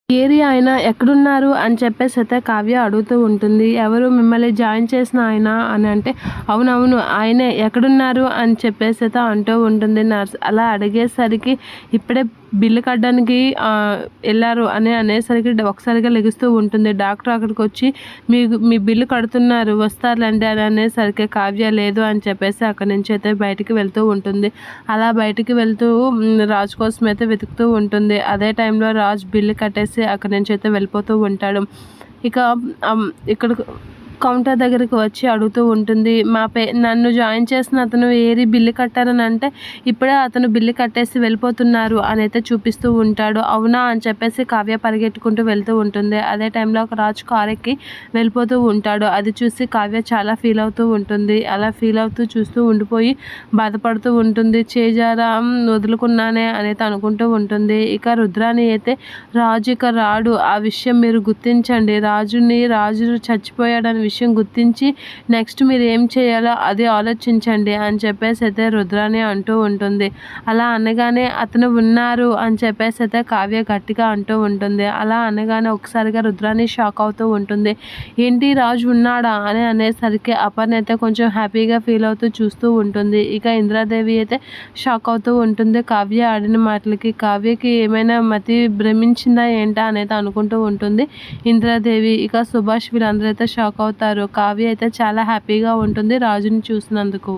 Area ఆయన ఎక్కడున్నారు అని చెప్పేసి అయితే కావ్య అడుగుతూ ఉంటుంది. ఎవరు మిమ్మల్ని జాయిన్ చేసిన ఆయన అని అంటే, అవునవును ఆయనే ఎక్కడున్నారు అని చెప్పేసి అయితే అంటూ ఉంటుంది నర్స్. అలా అడిగేసరికి ఇప్పుడే బిల్లు కట్టడానికి వెళ్ళారు అని అనేసరికి ఒకసారిగా లెగుస్తూ ఉంటుంది. డాక్టర్ అక్కడికి వచ్చి మీ బిల్లు కడుతున్నారు వస్తారులేండి అని అనేసరికి కావ్య లేదు అని చెప్పేసి అక్కడి నుంచి అయితే బయటికి వెళ్తూ ఉంటుంది. అలా బయటికి వెళ్తూ రాజు కోసం అయితే వెతుకుతూ ఉంటుంది. అదే టైంలో రాజు బిల్లు కట్టేసి అక్కడి నుంచి అయితే వెళ్ళిపోతూ ఉంటాడు. ఇక ఇక్కడ కౌంటర్ దగ్గరికి వచ్చి అడుగుతూ ఉంటుంది. నన్ను జాయిన్ చేసిన అతను ఏరి బిల్లు కట్టారని అంటే, ఇప్పుడే అతను బిల్లు కట్టేసి వెళ్ళిపోతున్నారు అని అయితే చూపిస్తూ ఉంటాడు. అవునా అని చెప్పేసి కావ్య పరిగెట్టుకుంటూ వెళ్తూ ఉంటుంది. అదే టైంలో ఒక రాజు కారు ఎక్కి వెళ్ళిపోతూ ఉంటాడు. అది చూసి కావ్య చాలా ఫీల్ అవుతూ ఉంటుంది. అలా ఫీల్ అవుతూ చూస్తూ ఉండిపోయి బాధపడుతూ ఉంటుంది. చేజారా వదులుకున్నానే అనేది అనుకుంటూ ఉంటుంది. ఇక రుద్రాని అయితే రాజు ఇక రాడు, ఆ విషయం మీరు గుర్తించండి, రాజు చచ్చిపోయాడని విషయం గుర్తించి నెక్స్ట్ మీరు ఏం చేయాలో అది ఆలోచించండి అని చెప్పేసి అయితే రుద్రాని అంటూ ఉంటుంది. అలా అనగానే అతను ఉన్నారు అని చెప్పేసి అయితే కావ్య గట్టిగా అంటూ ఉంటుంది. అలా అనగానే ఒకసారిగా రుద్రాని షాక్ అవుతూ ఉంటుంది. ఏంటి రాజు ఉన్నాడా అని అనేసరికి అపర్ణ అయితే కొంచెం హ్యాపీగా ఫీల్ అవుతూ చూస్తూ ఉంటుంది. ఇక ఇంద్రాదేవి అయితే షాక్ అవుతూ ఉంటుంది కావ్య ఆడిన మాటలకి. కావ్యకి ఏమైనా మతి భ్రమించిందా ఏంటా అనేది అనుకుంటూ ఉంటుంది ఇంద్రాదేవి. ఇక సుభాష్ వీళ్ళందరూ అయితే షాక్ అవుతారు. కావ్య అయితే చాలా హ్యాపీగా ఉంటుంది రాజుని చూసినందుకు.